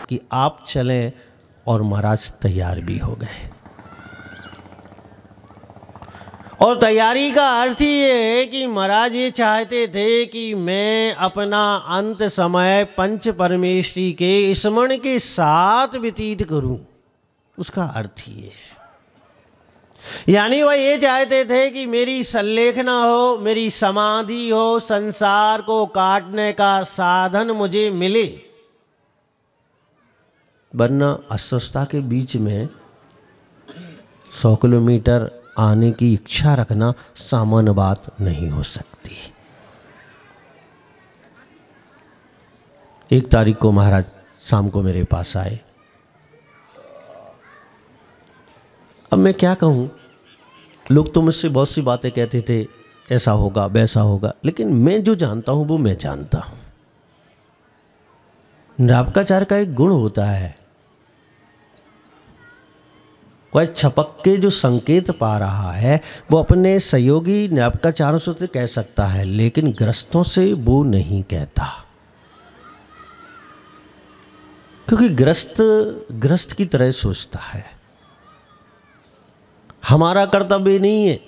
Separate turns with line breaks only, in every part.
कि आप चलें, और महाराज तैयार भी हो गए। और तैयारी का अर्थ ही ये है कि महाराज ये चाहते थे कि मैं अपना अंत समय पंच परमेष्ठी के स्मरण के साथ व्यतीत करूं, उसका अर्थ ही है। यानी वह ये चाहते थे कि मेरी संलेखना हो, मेरी समाधि हो, संसार को काटने का साधन मुझे मिले, वरना अस्वस्थता के बीच में 100 किलोमीटर आने की इच्छा रखना सामान्य बात नहीं हो सकती। 1 तारीख को महाराज शाम को मेरे पास आए। अब मैं क्या कहूँ, लोग तो मुझसे बहुत सी बातें कहते थे, ऐसा होगा वैसा होगा, लेकिन मैं जो जानता हूँ वो मैं जानता हूँ। न्यापकाचार्य का एक गुण होता है, वह छपक के जो संकेत पा रहा है वो अपने सहयोगी न्यापकाचार्यों से तो कह सकता है, लेकिन ग्रस्तों से वो नहीं कहता, क्योंकि ग्रस्त की तरह सोचता है। हमारा कर्तव्य नहीं है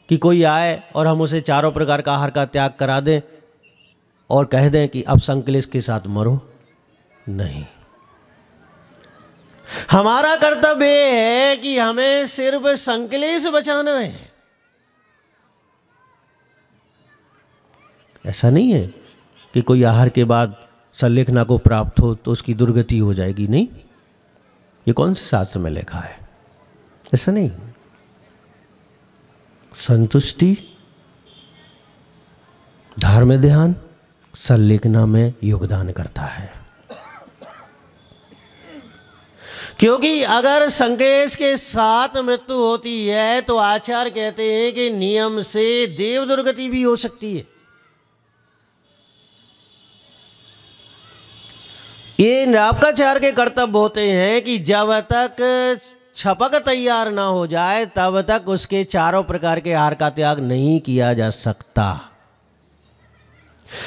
कि कोई आए और हम उसे चारों प्रकार का आहार का त्याग करा दें और कह दें कि अब संकलेश के साथ मरो। नहीं, हमारा कर्तव्य है कि हमें सिर्फ संकलेश बचाना है। ऐसा नहीं है कि कोई आहार के बाद संलेखना को प्राप्त हो तो उसकी दुर्गति हो जाएगी। नहीं, ये कौन से शास्त्र में लिखा है? ऐसा नहीं। संतुष्टि, धार्मिक ध्यान संलेखना में योगदान करता है, क्योंकि अगर संकलेश के साथ मृत्यु होती है तो आचार्य कहते हैं कि नियम से देव दुर्गति भी हो सकती है। ये न्यापकाचार्य के कर्तव्य होते हैं कि जब तक छपक तैयार ना हो जाए तब तक उसके चारों प्रकार के आहार का त्याग नहीं किया जा सकता।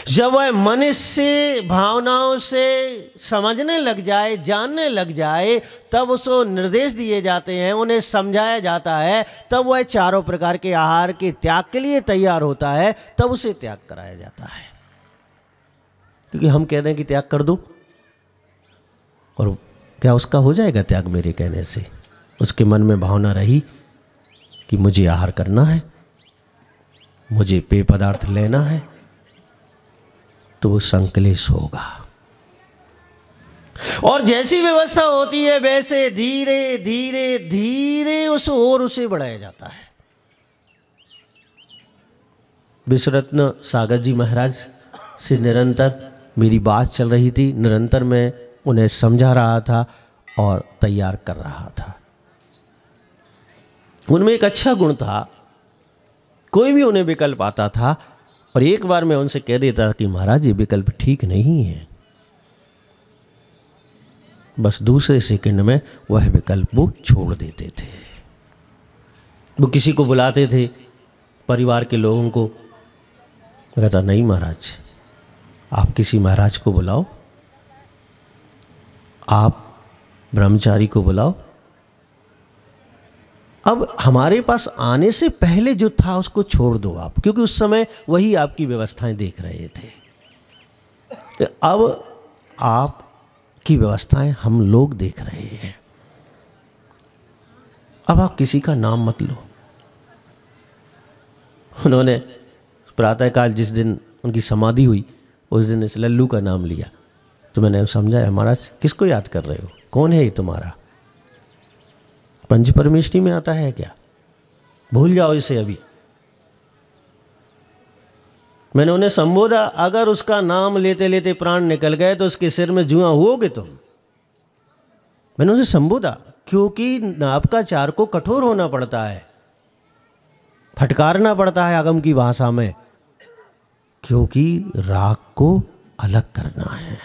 जब वह मन से, भावनाओं से समझने लग जाए, जानने लग जाए, तब उसको निर्देश दिए जाते हैं, उन्हें समझाया जाता है, तब वह चारों प्रकार के आहार के त्याग के लिए तैयार होता है, तब उसे त्याग कराया जाता है। क्योंकि हम कह दें कि त्याग कर दो, और क्या उसका हो जाएगा त्याग मेरे कहने से? उसके मन में भावना रही कि मुझे आहार करना है, मुझे पेय पदार्थ लेना है, तो वो संकलेश होगा। और जैसी व्यवस्था होती है वैसे धीरे धीरे धीरे उसे बढ़ाया जाता है। विश्वरत्न सागर जी महाराज से निरंतर मेरी बात चल रही थी, निरंतर मैं उन्हें समझा रहा था और तैयार कर रहा था। उनमें एक अच्छा गुण था, कोई भी उन्हें विकल्प आता था और एक बार मैं उनसे कह देता था कि महाराज ये विकल्प ठीक नहीं है, बस दूसरे सेकंड में वह विकल्प वो छोड़ देते थे। वो किसी को बुलाते थे, परिवार के लोगों को, कहता नहीं महाराज, आप किसी महाराज को बुलाओ, आप ब्रह्मचारी को बुलाओ। अब हमारे पास आने से पहले जो था उसको छोड़ दो आप, क्योंकि उस समय वही आपकी व्यवस्थाएं देख रहे थे। तो अब आपकी व्यवस्थाएं हम लोग देख रहे हैं, अब आप किसी का नाम मत लो। उन्होंने प्रातःकाल जिस दिन उनकी समाधि हुई उस दिन इस लल्लू का नाम लिया, तो मैंने समझाया महाराज किसको याद कर रहे हो, कौन है ये तुम्हारा? पंच परमेष्ठी में आता है क्या? भूल जाओ इसे अभी। मैंने उन्हें संबोधा, अगर उसका नाम लेते लेते प्राण निकल गए तो उसके सिर में जुआ हुओगे तुम। मैंने उसे संबोधा, क्योंकि न्यापकाचार्य को कठोर होना पड़ता है, फटकारना पड़ता है आगम की भाषा में, क्योंकि राग को अलग करना है।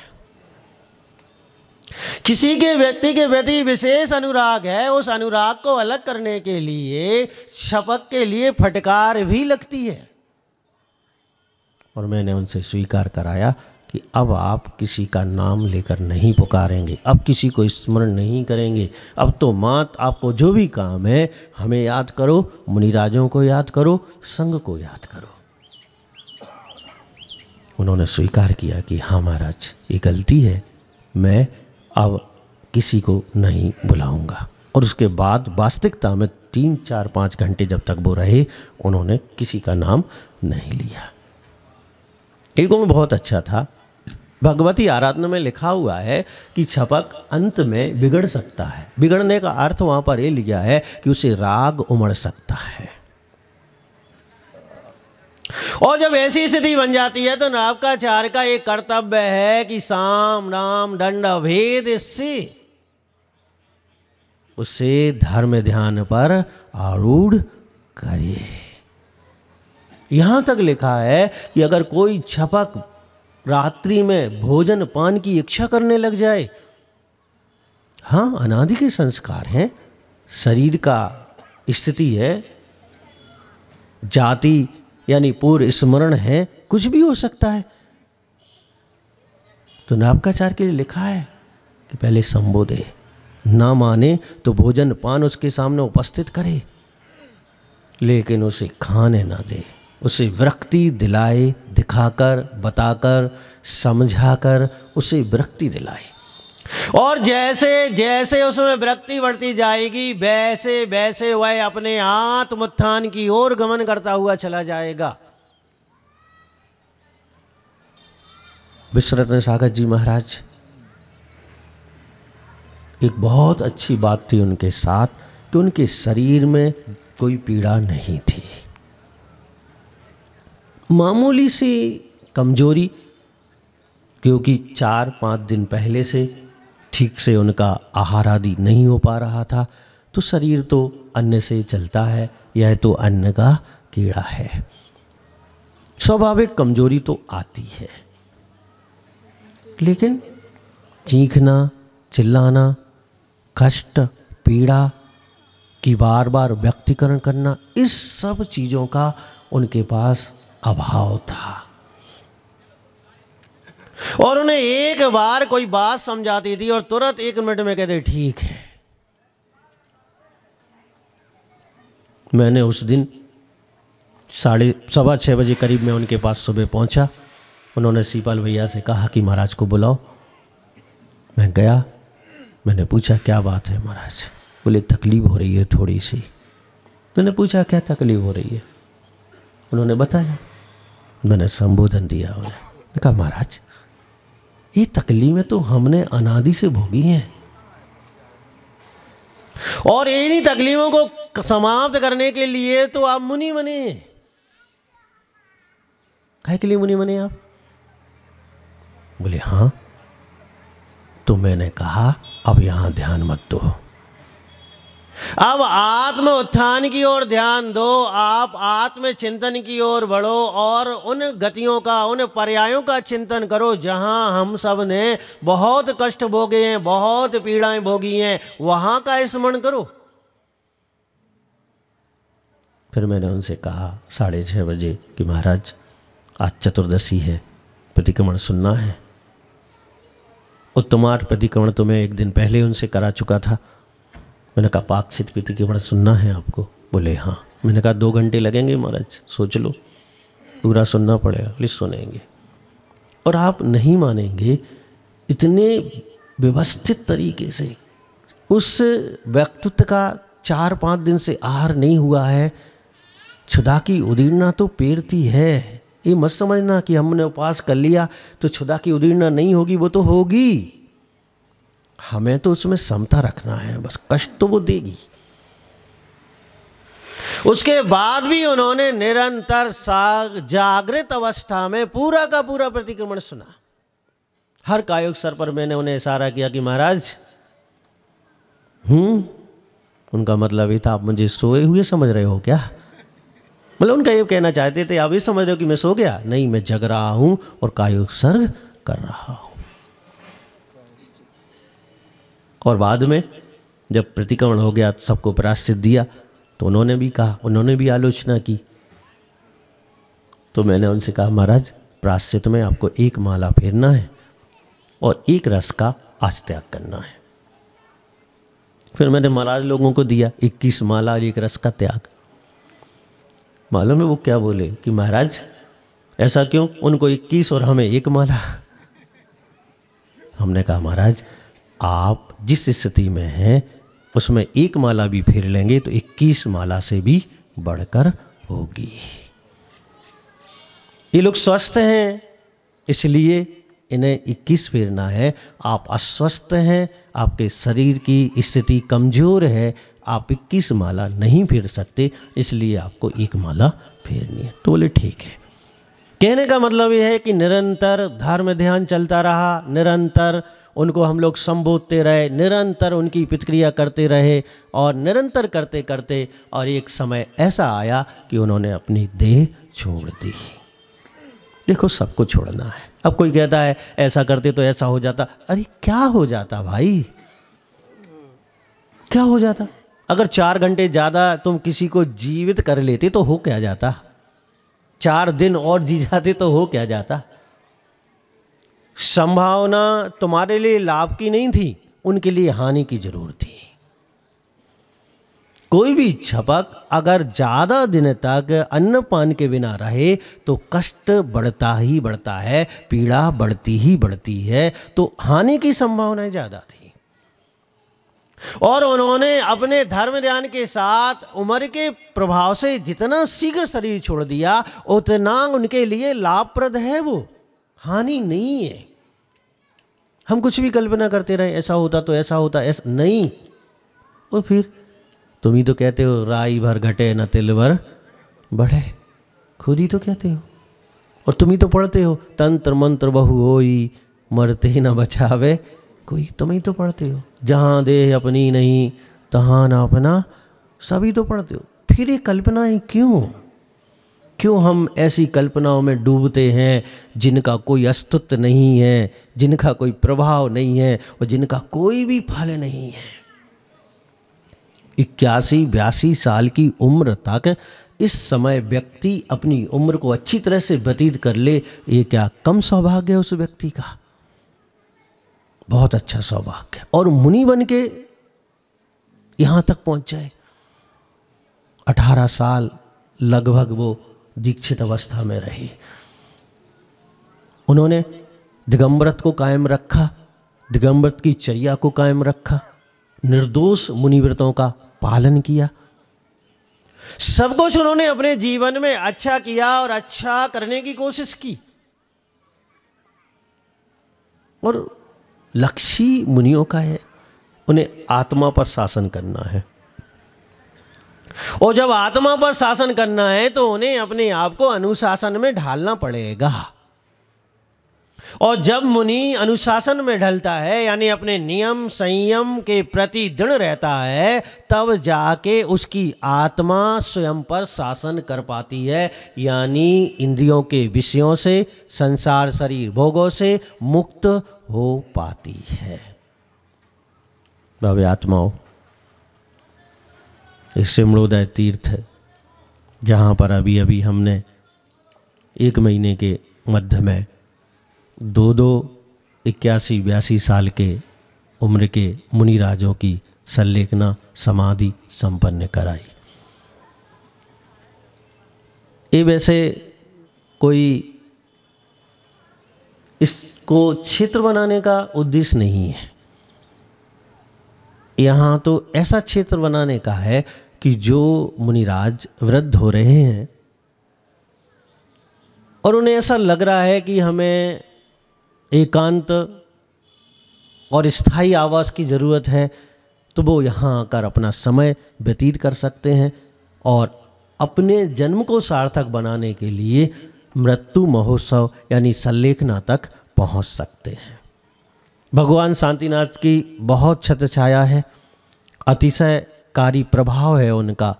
किसी के व्यक्ति के प्रति विशेष अनुराग है, उस अनुराग को अलग करने के लिए शपथ के लिए फटकार भी लगती है। और मैंने उनसे स्वीकार कराया कि अब आप किसी का नाम लेकर नहीं पुकारेंगे, अब किसी को स्मरण नहीं करेंगे, अब तो मात आपको जो भी काम है हमें याद करो, मुनिराजों को याद करो, संघ को याद करो। उन्होंने स्वीकार किया कि हाँ महाराज ये गलती है, मैं अब किसी को नहीं बुलाऊंगा। और उसके बाद वास्तविकता में 3, 4, 5 घंटे जब तक वो रहे उन्होंने किसी का नाम नहीं लिया। एक गुण बहुत अच्छा था। भगवती आराधना में लिखा हुआ है कि छपक अंत में बिगड़ सकता है। बिगड़ने का अर्थ वहाँ पर ये लिया है कि उसे राग उमड़ सकता है। और जब ऐसी स्थिति बन जाती है तो नावकाचार्य का एक कर्तव्य है कि साम नाम दंड भेद से उसे धर्म ध्यान पर आरूढ़ करे। यहां तक लिखा है कि अगर कोई छपक रात्रि में भोजन पान की इच्छा करने लग जाए, हाँ अनादि के संस्कार हैं, शरीर का स्थिति है, जाति यानी पूर्व स्मरण है, कुछ भी हो सकता है। तो नावकाचार्य के लिए लिखा है कि पहले संबोधे, ना माने तो भोजन पान उसके सामने उपस्थित करे, लेकिन उसे खाने ना दे, उसे विरक्ति दिलाए, दिखाकर, बताकर, समझाकर उसे विरक्ति दिलाए। और जैसे जैसे उसमें विरक्ति बढ़ती जाएगी वैसे वैसे वह अपने आत्मोत्थान की ओर गमन करता हुआ चला जाएगा। विश्वरत्न सागर जी महाराज, एक बहुत अच्छी बात थी उनके साथ कि उनके शरीर में कोई पीड़ा नहीं थी। मामूली सी कमजोरी, क्योंकि 4-5 दिन पहले से ठीक से उनका आहार आदि नहीं हो पा रहा था, तो शरीर तो अन्न से चलता है, यह तो अन्न का कीड़ा है, स्वाभाविक कमजोरी तो आती है। लेकिन चीखना, चिल्लाना, कष्ट, पीड़ा की बार बार व्यक्तिकरण करना, इस सब चीज़ों का उनके पास अभाव था। और उन्हें एक बार कोई बात समझाती थी और तुरंत 1 मिनट में कहते ठीक है। मैंने उस दिन 6:15 बजे करीब में उनके पास सुबह पहुंचा। उन्होंने सीपाल भैया से कहा कि महाराज को बुलाओ। मैं गया, मैंने पूछा क्या बात है महाराज? बोले तकलीफ हो रही है थोड़ी सी। मैंने पूछा क्या तकलीफ हो रही है? उन्होंने बताया। मैंने संबोधन दिया उन्हें, कहा महाराज ये तकलीफें तो हमने अनादि से भोगी हैं, और इन्हीं तकलीफों को समाप्त करने के लिए तो आप मुनि बने। काहे के लिए मुनि बने आप? बोले हाँ। तो मैंने कहा अब यहां ध्यान मत दो, अब आत्म उत्थान की ओर ध्यान दो, आप आत्म चिंतन की ओर बढ़ो और उन गतियों का, उन पर्यायों का चिंतन करो जहां हम सब ने बहुत कष्ट भोगे हैं, बहुत पीड़ाएं भोगी हैं, वहां का स्मरण करो। फिर मैंने उनसे कहा 6:30 बजे कि महाराज आज चतुर्दशी है, प्रतिक्रमण सुनना है। उत्तमार्थ प्रतिक्रमण तो मैं 1 दिन पहले उनसे करा चुका था। मैंने कहा पाक्षित प्रतिक्रमण सुनना है आपको? बोले हाँ। मैंने कहा 2 घंटे लगेंगे महाराज, सोच लो, पूरा सुनना पड़ेगा। प्लीज सुनेंगे। और आप नहीं मानेंगे, इतने व्यवस्थित तरीके से उस व्यक्तित्व का 4-5 दिन से आहार नहीं हुआ है। क्षुधा की उदीर्णा तो पेरती है, ये मत समझना कि हमने उपवास कर लिया तो क्षुधा की उदीर्णा नहीं होगी, वो तो होगी। हमें तो उसमें समता रखना है, बस कष्ट तो वो देगी। उसके बाद भी उन्होंने निरंतर जागृत अवस्था में पूरा का पूरा प्रतिक्रमण सुना। हर कायोग स्तर पर मैंने उन्हें इशारा किया कि महाराज उनका मतलब ये था आप मुझे सोए हुए समझ रहे हो क्या? मतलब उनका ये कहना चाहते थे आप ये समझ रहे हो कि मैं सो गया? नहीं, मैं जग रहा हूं और कायोग सर्ग कर रहा हूं। और बाद में जब प्रतिक्रमण हो गया, सबको प्रायश्चित दिया, तो उन्होंने भी कहा, उन्होंने भी आलोचना की। तो मैंने उनसे कहा महाराज प्रायश्चित में आपको एक माला फेरना है और एक रस का आज त्याग करना है। फिर मैंने महाराज लोगों को दिया 21 माला और एक रस का त्याग। मालूम है वो क्या बोले कि महाराज ऐसा क्यों, उनको 21 और हमें एक माला। हमने कहा महाराज आप जिस स्थिति में हैं उसमें एक माला भी फेर लेंगे तो 21 माला से भी बढ़कर होगी। ये लोग स्वस्थ हैं इसलिए इन्हें 21 फेरना है। आप अस्वस्थ हैं, आपके शरीर की स्थिति कमज़ोर है, आप 21 माला नहीं फेर सकते, इसलिए आपको एक माला फेरनी है। तो बोले ठीक है। कहने का मतलब ये है कि निरंतर धर्म ध्यान चलता रहा, निरंतर उनको हम लोग संबोधते रहे, निरंतर उनकी प्रतिक्रिया करते रहे और निरंतर करते करते और एक समय ऐसा आया कि उन्होंने अपनी देह छोड़ दी। देखो सबको छोड़ना है। अब कोई कहता है ऐसा करते तो ऐसा हो जाता। अरे क्या हो जाता भाई, क्या हो जाता? अगर 4 घंटे ज़्यादा तुम किसी को जीवित कर लेते तो हो क्या जाता? 4 दिन और जी जाते तो हो क्या जाता? संभावना तुम्हारे लिए लाभ की नहीं थी, उनके लिए हानि की जरूर थी। कोई भी छपक अगर ज़्यादा दिन तक अन्न पान के बिना रहे तो कष्ट बढ़ता ही बढ़ता है, पीड़ा बढ़ती ही बढ़ती है, तो हानि की संभावना ज़्यादा थी। और उन्होंने अपने धर्म ध्यान के साथ उम्र के प्रभाव से जितना शीघ्र शरीर छोड़ दिया उतना उनके लिए लाभप्रद है, वो हानि नहीं है। हम कुछ भी कल्पना करते रहे ऐसा होता तो ऐसा होता, ऐसा नहीं। और फिर तुम ही तो कहते हो राई भर घटे न तिल भर बढ़े, खुद ही तो कहते हो। और तुम ही तो पढ़ते हो तंत्र मंत्र बहु होई मरते ही न बचावे कोई, तुम ही तो पढ़ते हो। जहाँ देह अपनी नहीं तहाँ ना अपना, सभी तो पढ़ते हो। फिर ये कल्पनाएं क्यों हम ऐसी कल्पनाओं में डूबते हैं जिनका कोई अस्तित्व नहीं है, जिनका कोई प्रभाव नहीं है और जिनका कोई भी फल नहीं है। 81-82 साल की उम्र तक इस समय व्यक्ति अपनी उम्र को अच्छी तरह से व्यतीत कर ले, ये क्या कम सौभाग्य है उस व्यक्ति का? बहुत अच्छा सौभाग्य। और मुनि बन के यहां तक पहुंच जाए। 18 साल लगभग वो दीक्षित अवस्था में रहे। उन्होंने दिगंबरत को कायम रखा, दिगंबरत की चर्या को कायम रखा, निर्दोष मुनिव्रतों का पालन किया। सब कुछ उन्होंने अपने जीवन में अच्छा किया और अच्छा करने की कोशिश की। और लक्ष्य मुनियों का है, उन्हें आत्मा पर शासन करना है। और जब आत्मा पर शासन करना है तो उन्हें अपने आप को अनुशासन में ढालना पड़ेगा। और जब मुनि अनुशासन में ढलता है यानी अपने नियम संयम के प्रति दृढ़ रहता है, तब जाके उसकी आत्मा स्वयं पर शासन कर पाती है, यानी इंद्रियों के विषयों से, संसार शरीर भोगों से मुक्त हो पाती है। भव्य आत्माओं, इस सिमड़ोदय तीर्थ है जहाँ पर अभी अभी हमने 1 महीने के मध्य में 81-82 साल के उम्र के मुनिराजों की संलेखना समाधि संपन्न कराई। ये वैसे कोई इसको क्षेत्र बनाने का उद्देश्य नहीं है। यहाँ तो ऐसा क्षेत्र बनाने का है कि जो मुनिराज वृद्ध हो रहे हैं और उन्हें ऐसा लग रहा है कि हमें एकांत और स्थायी आवास की ज़रूरत है, तो वो यहाँ आकर अपना समय व्यतीत कर सकते हैं और अपने जन्म को सार्थक बनाने के लिए मृत्यु महोत्सव यानी संलेखना तक पहुँच सकते हैं। भगवान शांतिनाथ की बहुत छत्र छाया है, अतिशयकारी प्रभाव है उनका।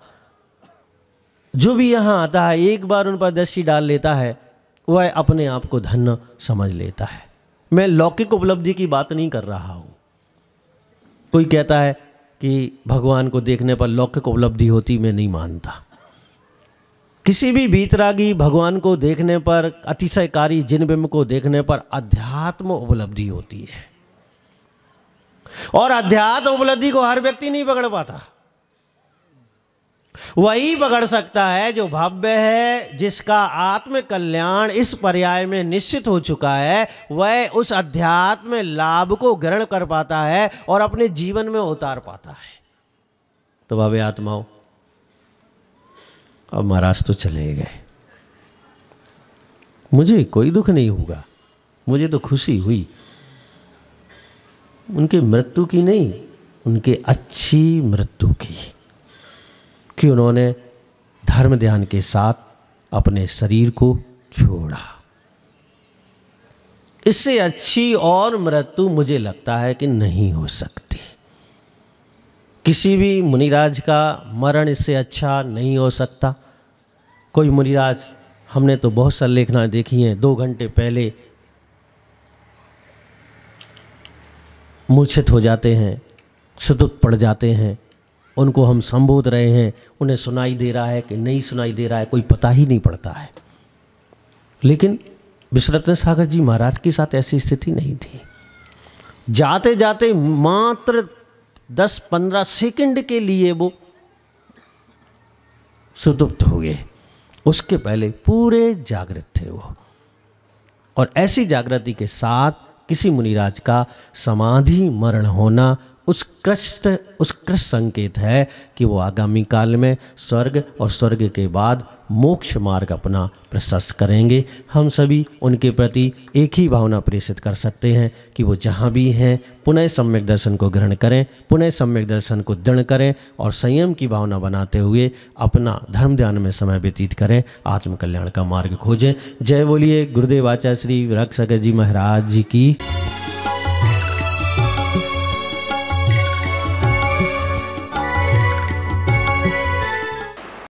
जो भी यहाँ आता है एक बार उन पर दृष्टि डाल लेता है, वह अपने आप को धन्य समझ लेता है। मैं लौकिक उपलब्धि की बात नहीं कर रहा हूँ। कोई कहता है कि भगवान को देखने पर लौकिक उपलब्धि होती, मैं नहीं मानता। किसी भी वीतरागी भगवान को देखने पर, अतिशयकारी जिन बिंब को देखने पर अध्यात्म उपलब्धि होती है। और अध्यात्म उपलब्धि को हर व्यक्ति नहीं पकड़ पाता। वही पकड़ सकता है जो भव्य है, जिसका आत्म कल्याण इस पर्याय में निश्चित हो चुका है। वह उस अध्यात्म लाभ को ग्रहण कर पाता है और अपने जीवन में उतार पाता है। तो भव्य आत्माओं, अब महाराज तो चले गए, मुझे कोई दुख नहीं होगा, मुझे तो खुशी हुई उनके मृत्यु की नहीं, उनके अच्छी मृत्यु की, कि उन्होंने धर्म ध्यान के साथ अपने शरीर को छोड़ा। इससे अच्छी और मृत्यु मुझे लगता है कि नहीं हो सकती। किसी भी मुनिराज का मरण इससे अच्छा नहीं हो सकता। कोई मुनिराज, हमने तो बहुत संलेखनाएं देखी हैं, 2 घंटे पहले मूर्छित हो जाते हैं, सुतुत पड़ जाते हैं, उनको हम संबोध रहे हैं, उन्हें सुनाई दे रहा है कि नहीं सुनाई दे रहा है, कोई पता ही नहीं पड़ता है। लेकिन विश्वरत्न सागर जी महाराज के साथ ऐसी स्थिति नहीं थी। जाते जाते मात्र 10-15 सेकंड के लिए वो सुतुप्त हो गए, उसके पहले पूरे जागृत थे वो। और ऐसी जागृति के साथ किसी मुनिराज का समाधि मरण होना उत्कृष्ट संकेत है कि वो आगामी काल में स्वर्ग और स्वर्ग के बाद मोक्ष मार्ग अपना प्रशस्त करेंगे। हम सभी उनके प्रति एक ही भावना प्रेषित कर सकते हैं कि वो जहाँ भी हैं पुनः सम्यक दर्शन को ग्रहण करें, पुनः सम्यक दर्शन को दृढ़ करें और संयम की भावना बनाते हुए अपना धर्म ध्यान में समय व्यतीत करें, आत्म कल्याण का मार्ग खोजें। जय बोलिए गुरुदेव आचार्य श्री विराग सागर जी महाराज जी की।